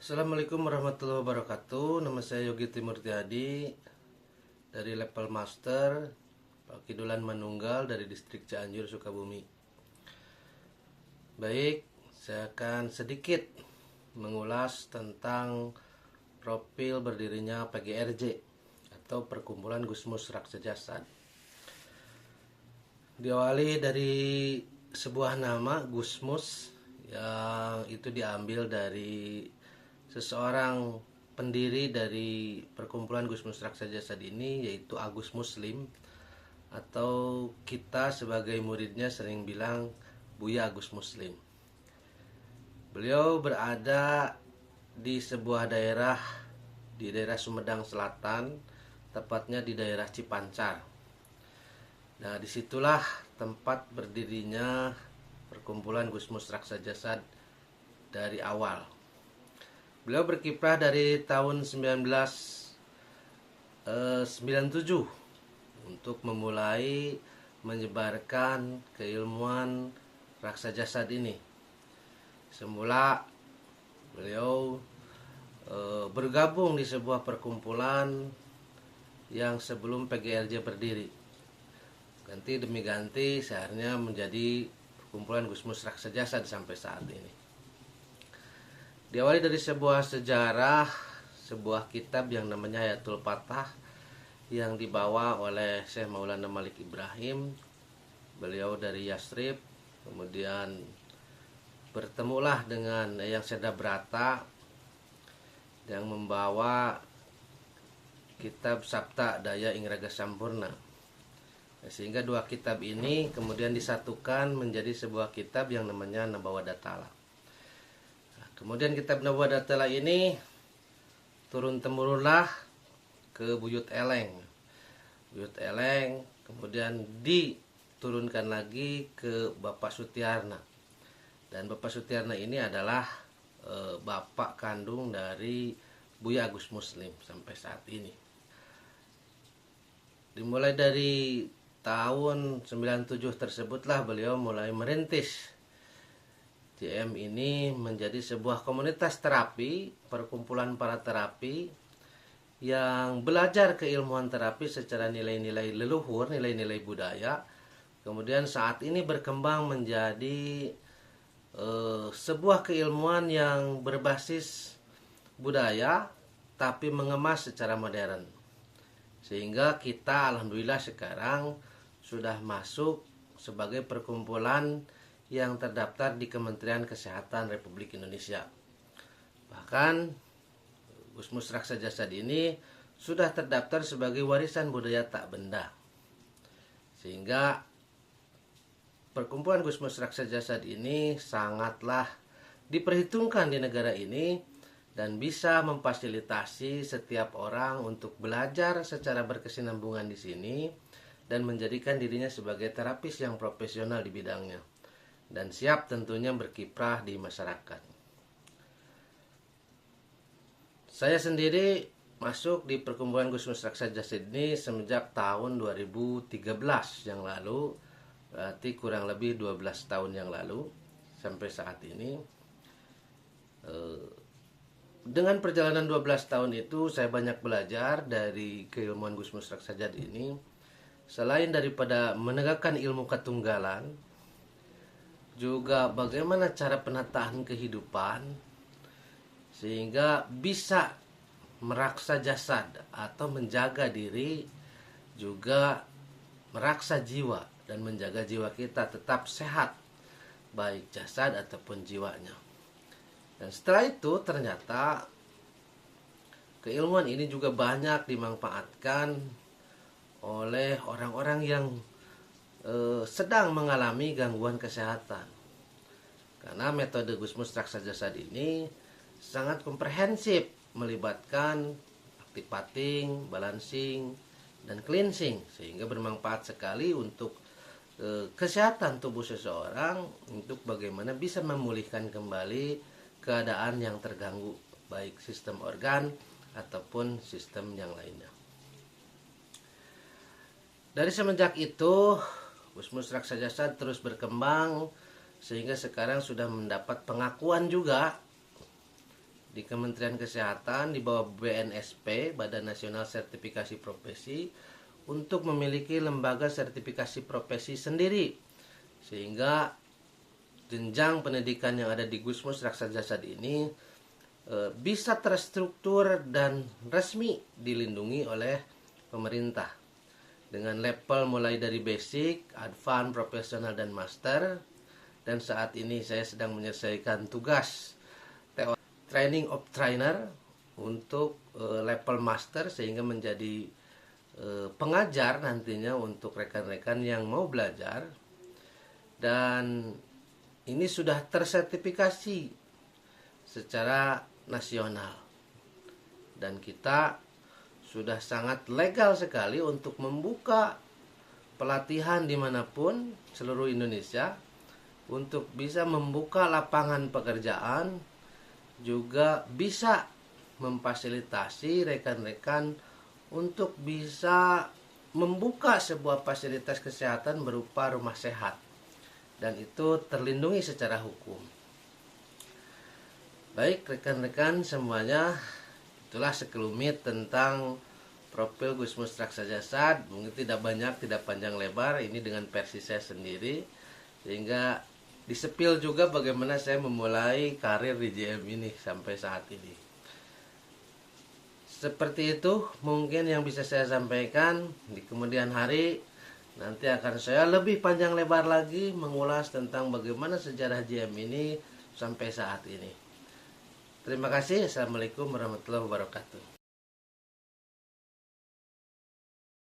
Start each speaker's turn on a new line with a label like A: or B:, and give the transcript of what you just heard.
A: Assalamualaikum warahmatullahi wabarakatuh. Nama saya Yogi Timurti Hadi dari level master Pakidulan Manunggal dari distrik Cianjur, Sukabumi. Baik, saya akan sedikit mengulas tentang profil berdirinya PGRJ atau Perkumpulan Gusmus Raksa Jasad. Diawali dari sebuah nama Gusmus yang itu diambil dari seseorang pendiri dari Perkumpulan Gusmus Raksa Jasad ini, yaitu Agus Muslim, atau kita sebagai muridnya sering bilang Buya Agus Muslim. Beliau berada di sebuah daerah di daerah Sumedang Selatan, tepatnya di daerah Cipancar. Nah, disitulah tempat berdirinya Perkumpulan Gusmus Raksa Jasad dari awal. Beliau berkiprah dari tahun 1997 untuk memulai menyebarkan keilmuan raksa jasad ini. Semula beliau bergabung di sebuah perkumpulan yang sebelum PGRJ berdiri. Ganti demi ganti seharusnya menjadi Perkumpulan Gusmus Raksa Jasad sampai saat ini. Diawali dari sebuah sejarah, sebuah kitab yang namanya Hayatul Fatah yang dibawa oleh Syekh Maulana Malik Ibrahim. Beliau dari Yasrib, kemudian bertemulah dengan Eyang Seda Brata yang membawa kitab Sabta Daya Ingraga Sampurna. Sehingga dua kitab ini kemudian disatukan menjadi sebuah kitab yang namanya Nabawadatala. Kemudian kitab Nabawadatala ini turun-temurunlah ke Buyut Eleng. Buyut Eleng kemudian diturunkan lagi ke Bapak Sutiarna. Dan Bapak Sutiarna ini adalah bapak kandung dari Buya Agus Muslim sampai saat ini. Dimulai dari tahun 97 tersebutlah beliau mulai merintis JM ini menjadi sebuah komunitas terapi, perkumpulan para terapi yang belajar keilmuan terapi secara nilai-nilai leluhur, nilai-nilai budaya. Kemudian saat ini berkembang menjadi sebuah keilmuan yang berbasis budaya tapi mengemas secara modern. Sehingga kita alhamdulillah sekarang sudah masuk sebagai perkumpulan yang terdaftar di Kementerian Kesehatan Republik Indonesia. Bahkan Gusmus Raksa Jasad ini sudah terdaftar sebagai warisan budaya tak benda. Sehingga Perkumpulan Gusmus Raksa Jasad ini sangatlah diperhitungkan di negara ini dan bisa memfasilitasi setiap orang untuk belajar secara berkesinambungan di sini dan menjadikan dirinya sebagai terapis yang profesional di bidangnya dan siap tentunya berkiprah di masyarakat. Saya sendiri masuk di Perkumpulan Gusmus Raksa Jasad ini semenjak tahun 2013 yang lalu, berarti kurang lebih 12 tahun yang lalu sampai saat ini. Dengan perjalanan 12 tahun itu saya banyak belajar dari keilmuan Gusmus Raksa Jasad ini. Selain daripada menegakkan ilmu ketunggalan, juga bagaimana cara penataan kehidupan sehingga bisa meraksa jasad atau menjaga diri, juga meraksa jiwa dan menjaga jiwa kita tetap sehat, baik jasad ataupun jiwanya. Dan setelah itu ternyata keilmuan ini juga banyak dimanfaatkan oleh orang-orang yang sedang mengalami gangguan kesehatan. Karena metode Gusmus Raksa Jasad ini sangat komprehensif, melibatkan activating, balancing, dan cleansing, sehingga bermanfaat sekali untuk kesehatan tubuh seseorang, untuk bagaimana bisa memulihkan kembali keadaan yang terganggu, baik sistem organ ataupun sistem yang lainnya. Dari semenjak itu Gusmus Raksa Jasad terus berkembang sehingga sekarang sudah mendapat pengakuan juga di Kementerian Kesehatan di bawah BNSP, Badan Nasional Sertifikasi Profesi, untuk memiliki lembaga sertifikasi profesi sendiri, sehingga jenjang pendidikan yang ada di Gusmus Raksa Jasad ini bisa terstruktur dan resmi dilindungi oleh pemerintah dengan level mulai dari basic, advance, profesional, dan master. Dan saat ini saya sedang menyelesaikan tugas training of trainer untuk level master, sehingga menjadi pengajar nantinya untuk rekan-rekan yang mau belajar. Dan ini sudah tersertifikasi secara nasional, dan kita sudah sangat legal sekali untuk membuka pelatihan dimanapun seluruh Indonesia, untuk bisa membuka lapangan pekerjaan, juga bisa memfasilitasi rekan-rekan untuk bisa membuka sebuah fasilitas kesehatan berupa rumah sehat, dan itu terlindungi secara hukum. Baik rekan-rekan semuanya, itulah sekelumit tentang profil Gusmus Raksa Jasad. Mungkin tidak banyak, tidak panjang lebar, ini dengan versi saya sendiri, sehingga disepil juga bagaimana saya memulai karir di JM ini sampai saat ini. Seperti itu mungkin yang bisa saya sampaikan. Di kemudian hari nanti akan saya lebih panjang lebar lagi mengulas tentang bagaimana sejarah JM ini sampai saat ini. Terima kasih. Assalamualaikum warahmatullahi wabarakatuh.